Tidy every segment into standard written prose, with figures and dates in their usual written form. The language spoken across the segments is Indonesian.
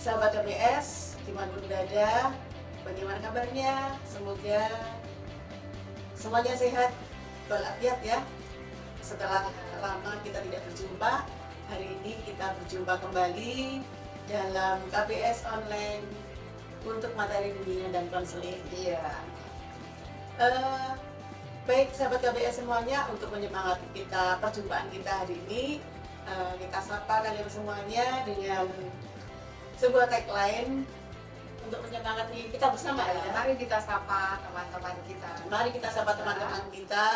sahabat KBS, dimanapun berada, bagaimana kabarnya? Semoga semuanya sehat walafiat ya. Setelah lama kita tidak berjumpa, hari ini kita berjumpa kembali dalam KBS online untuk materi bimbingan dan konseling. Iya. Baik sahabat KBS semuanya, untuk menyemangati kita perjumpaan kita hari ini, kita sapa kalian semuanya dengan sebuah tagline untuk menyemangati kita bersama ya. Mari kita sapa teman-teman kita. Mari kita sapa teman-teman kita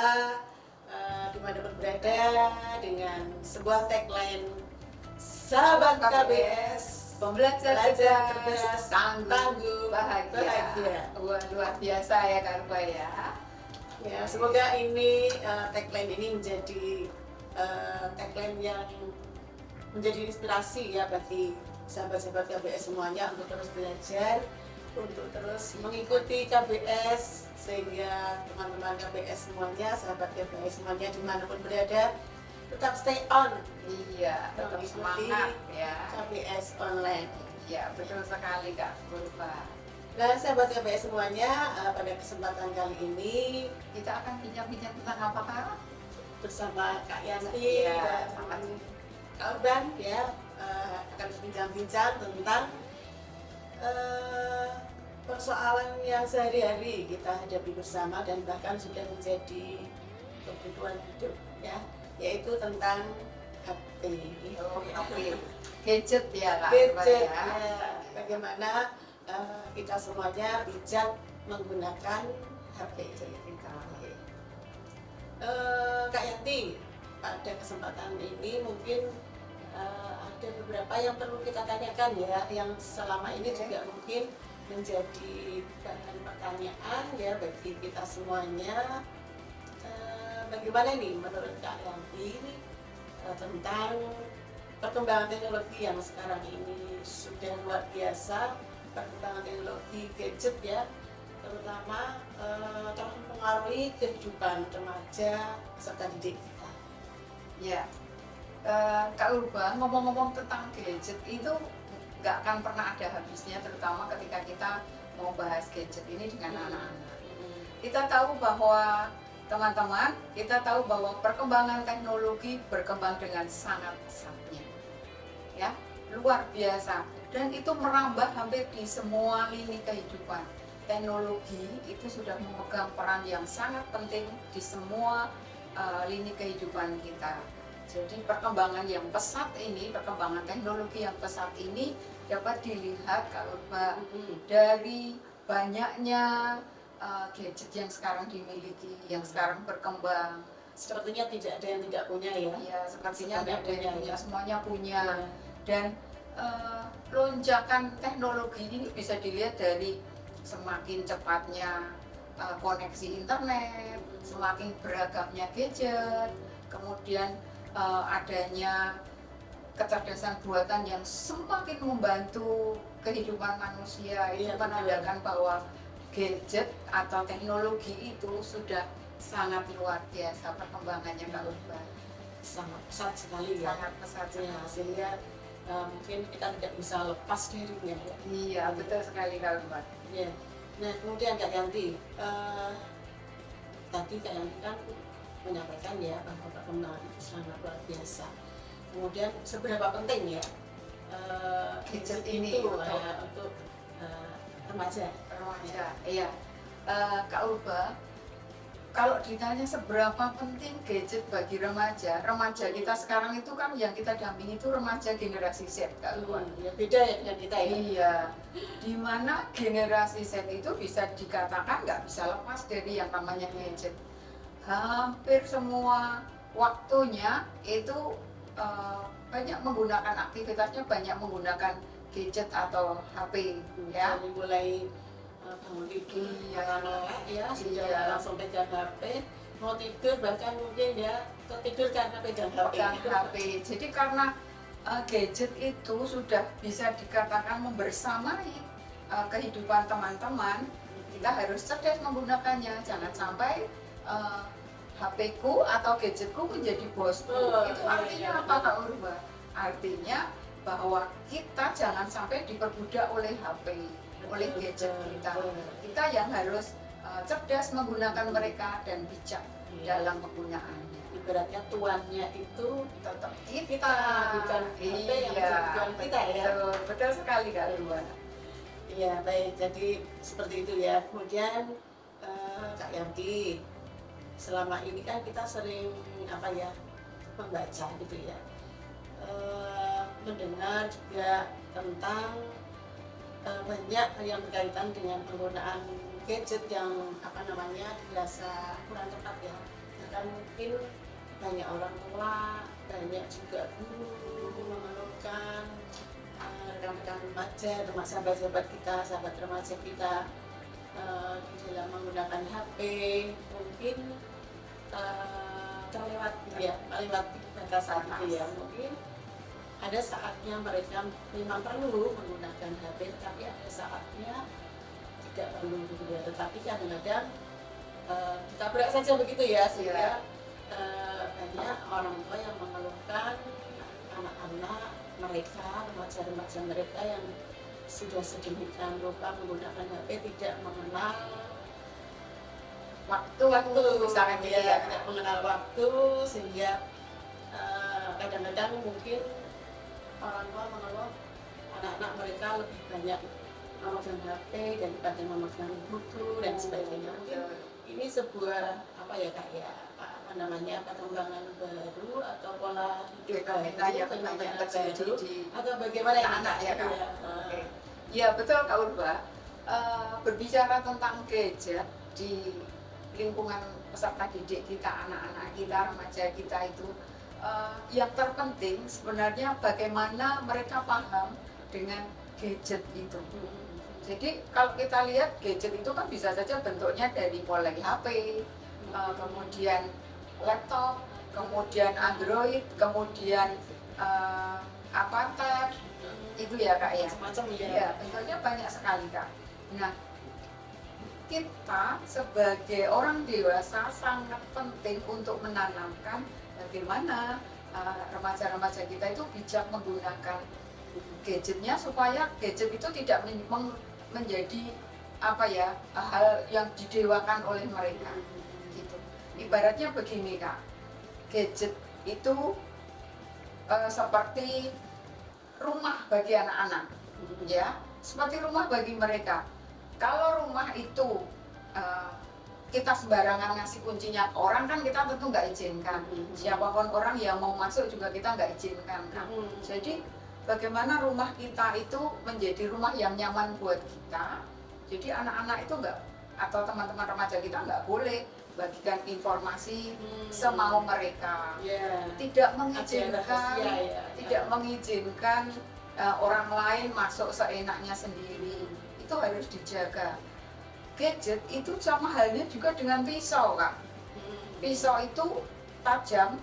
dimanapun berada dengan sebuah tagline sahabat KBS, Pembelajar cerdas, tangguh, bahagia. Wah, luar biasa ya Kak Rupa ya. Ya, semoga ini tagline ini menjadi tagline yang menjadi inspirasi ya bagi sahabat-sahabat KBS semuanya untuk terus belajar, untuk terus mengikuti KBS, sehingga teman-teman KBS semuanya, sahabat KBS semuanya dimanapun berada, tetap stay on. Iya, tetap mengikuti semangat ya. KBS online. Iya, betul sekali Kak Rupa. Nah, sahabat KBS semuanya, pada kesempatan kali ini Kita akan bincang-bincang tentang apa Kak? bersama Kak Yanti Iya, dan Kak Urban ya, akan berbincang-bincang tentang persoalan yang sehari-hari kita hadapi bersama dan bahkan sudah menjadi kebutuhan hidup ya, yaitu tentang HP. Oke. Gadget ya Kak Rupa Gadget ya. ya. Bagaimana kita semuanya bijak menggunakan HP kita. Kak Yanti, pada kesempatan ini mungkin ada beberapa yang perlu kita tanyakan ya, yang selama ini juga mungkin menjadi bahan pertanyaan ya bagi kita semuanya. Bagaimana nih menurut Kak Yanti tentang perkembangan teknologi yang sekarang ini sudah luar biasa, perkembangan teknologi gadget ya, terutama telah mempengaruhi kehidupan remaja serta didik kita. Ya, Kak Urba, ngomong-ngomong tentang gadget itu nggak akan pernah ada habisnya, terutama ketika kita mau bahas gadget ini dengan anak-anak. Kita tahu bahwa teman-teman, kita tahu bahwa perkembangan teknologi berkembang dengan sangat pesatnya, ya, luar biasa, dan itu merambah hampir di semua lini kehidupan. Teknologi itu sudah memegang peran yang sangat penting di semua lini kehidupan kita. Jadi perkembangan yang pesat ini, perkembangan teknologi yang pesat ini dapat dilihat Kak Urba dari banyaknya gadget yang sekarang dimiliki, yang sekarang berkembang. Sepertinya tidak ada yang tidak punya ya. Ya, sepertinya Semuanya tidak ada yang punya, punya, ya. semuanya punya. Ya. Dan lonjakan teknologi ini bisa dilihat dari semakin cepatnya koneksi internet, semakin beragamnya gadget, kemudian adanya kecerdasan buatan yang semakin membantu kehidupan manusia. Itu Iya, menandakan bahwa gadget atau teknologi itu sudah sangat luar biasa perkembangannya Kak Urban. Sangat pesat sekali ya. Sangat pesat Ya, sehingga mungkin kita tidak bisa lepas darinya ya. Iya, betul sekali Kak Urban. Ya. Nah, kemudian Kak Yanti, tadi Kak Yanti kan menyampaikan ya bahwa perkembangan itu sangat luar biasa. Kemudian seberapa penting ya Gadget ini ini untuk remaja? Remaja, iya. Kak Urba, kalau ditanya seberapa penting gadget bagi remaja, remaja kita sekarang itu kan yang kita dampingi itu remaja generasi Z, Kak Urba. Ya beda ya dengan kita ya. Iya, dimana generasi Z itu bisa dikatakan nggak bisa lepas dari yang namanya gadget. Hampir semua waktunya itu banyak menggunakan aktivitasnya, banyak menggunakan gadget atau HP ya. Dari mulai bangun tidur, Iya. makan melek ya, sudah Iya. langsung pegang HP, mau tidur bahkan mungkin ya tertidur karena pegang HP. Pegang HP. Jadi karena gadget itu sudah bisa dikatakan membersamai kehidupan teman-teman, kita harus cerdas menggunakannya. Jangan sampai HP ku atau gadgetku menjadi bosku. Oh, Itu iya, artinya iya. apa Kak Urba? Artinya bahwa kita jangan sampai diperbudak oleh HP, oleh gadget kita. Kita yang harus cerdas menggunakan mereka dan bijak dalam penggunaannya. Ibaratnya tuannya itu Tetap kita, bukan HP yang iya, menjadi tuan kita ya. betul sekali Kak Luan. Iya baik, jadi seperti itu ya. Kemudian Kak Yanti, selama ini kan kita sering membaca gitu ya, mendengar juga tentang banyak yang berkaitan dengan penggunaan gadget yang dirasa kurang tepat ya. Bahkan mungkin banyak orang tua, banyak juga guru mengeluhkan rekan-rekan remaja, termasuk sahabat-sahabat kita, sahabat remaja kita di dalam menggunakan HP mungkin terlewat ya, melewati batasan itu ya. Mungkin ada saatnya mereka memang perlu menggunakan HP, tapi ada saatnya tidak perlu gitu ya. Tetapi kadang-kadang kita berak saja begitu ya, sehingga banyak orang tua yang mengeluhkan anak-anak mereka, remaja-remaja mereka yang sudah sedemikian rupa menggunakan HP tidak mengenal waktu misalnya gitu ya, tidak mengenal waktu, sehingga kadang-kadang mungkin orang tua mengeluh anak-anak mereka lebih banyak memegang HP daripada memegang buku dan sebagainya. Mungkin ini sebuah perkembangan baru atau pola hidup baru, fenomena baru, atau bagaimana anak ya Kak? Ya. Ya betul Kak Urba. Berbicara tentang gadget di lingkungan peserta didik kita, anak-anak kita, remaja kita itu, yang terpenting sebenarnya bagaimana mereka paham dengan gadget itu. Jadi kalau kita lihat gadget itu kan bisa saja bentuknya dari mulai HP, kemudian laptop, kemudian Android, kemudian tab, itu ya Kak ya. Macam-macam ya. Iya, bentuknya banyak sekali Kak. Nah, kita sebagai orang dewasa sangat penting untuk menanamkan bagaimana remaja-remaja kita itu bijak menggunakan gadgetnya supaya gadget itu tidak menjadi hal yang didewakan oleh mereka gitu. Ibaratnya begini Kak, gadget itu seperti rumah bagi anak-anak ya, seperti rumah bagi mereka. Kalau rumah itu kita sembarangan ngasih kuncinya ke orang kan kita tentu nggak izinkan. Siapapun orang yang mau masuk juga kita nggak izinkan kan. Jadi bagaimana rumah kita itu menjadi rumah yang nyaman buat kita. Jadi anak-anak itu nggak, atau teman-teman remaja kita nggak boleh bagikan informasi semau mereka. Tidak mengizinkan, tidak mengizinkan orang lain masuk seenaknya sendiri. Itu harus dijaga. Gadget itu sama halnya juga dengan pisau Kak. Pisau itu tajam,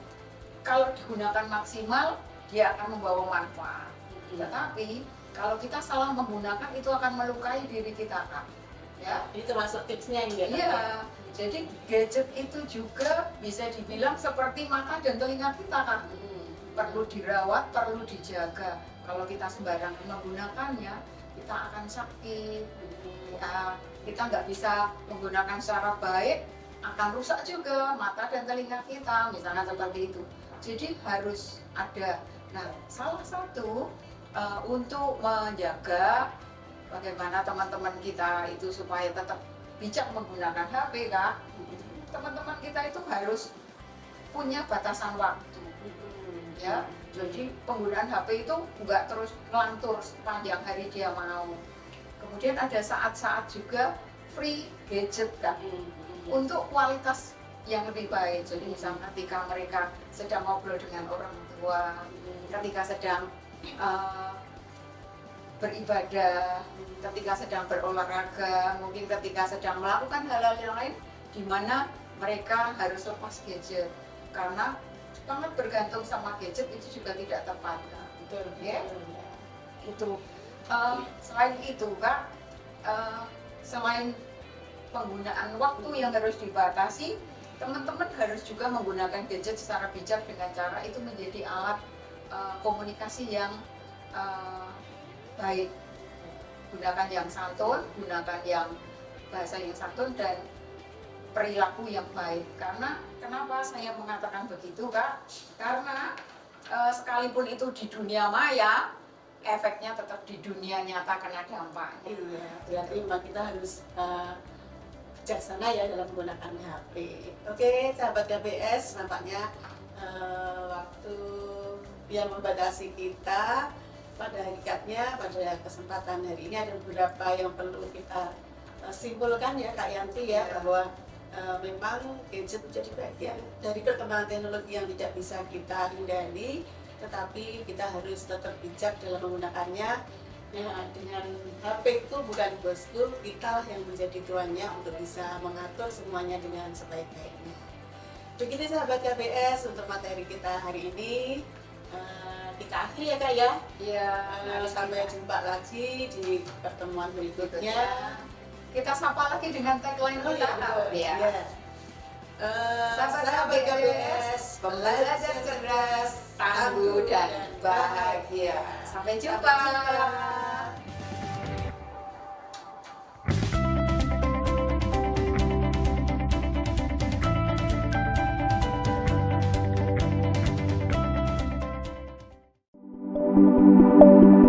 kalau digunakan maksimal dia akan membawa manfaat. Tetapi kalau kita salah menggunakan itu akan melukai diri kita Kak. Ya, itu masuk tipsnya ya. Iya. Jadi gadget itu juga bisa dibilang seperti mata dan telinga kita Kak. Perlu dirawat, perlu dijaga. Kalau kita sembarangan menggunakannya, kita akan sakit. Kita nggak bisa menggunakan secara baik, akan rusak juga mata dan telinga kita, misalnya seperti itu. Jadi harus ada. Nah, salah satu untuk menjaga bagaimana teman-teman kita itu supaya tetap bijak menggunakan HP Kak, teman-teman kita itu harus punya batasan waktu ya. Jadi penggunaan HP itu nggak terus ngelantur sepanjang hari dia mau. Kemudian ada saat-saat juga free gadget Kak, untuk kualitas yang lebih baik. Jadi misalnya ketika mereka sedang ngobrol dengan orang tua, ketika sedang beribadah, ketika sedang berolahraga, mungkin ketika sedang melakukan hal-hal yang lain di mana mereka harus lepas gadget, karena sangat bergantung sama gadget itu juga tidak tepat Kak. Betul Ya? Itu Selain itu Kak, selain penggunaan waktu yang harus dibatasi, teman-teman harus juga menggunakan gadget secara bijak dengan cara itu menjadi alat komunikasi yang eh, baik, gunakan yang santun, gunakan yang bahasa yang santun dan perilaku yang baik. Karena kenapa saya mengatakan begitu, Kak? Karena sekalipun itu di dunia maya, efeknya tetap di dunia nyata kena dampaknya. Iya, berarti memang kita harus bijaksana ya dalam menggunakan HP. Oke, sahabat KBS, nampaknya waktu yang membatasi kita. Pada hakikatnya, pada kesempatan hari ini ada beberapa yang perlu kita simpulkan ya Kak Yanti ya, bahwa memang gadget menjadi bagian dari perkembangan teknologi yang tidak bisa kita hindari, tetapi kita harus tetap bijak dalam menggunakannya. Ya, dengan HP itu bukan bosku, kita yang menjadi tuannya untuk bisa mengatur semuanya dengan sebaik-baiknya. Begini sahabat KBS, untuk materi kita hari ini kita akhiri ya Kak ya. Iya. Sampai jumpa lagi di pertemuan berikutnya. Kita sapa lagi dengan tagline kita. Ya. Sahabat KBS, pembelajar cerdas, tangguh dan bahagia. Sampai jumpa. Thank you.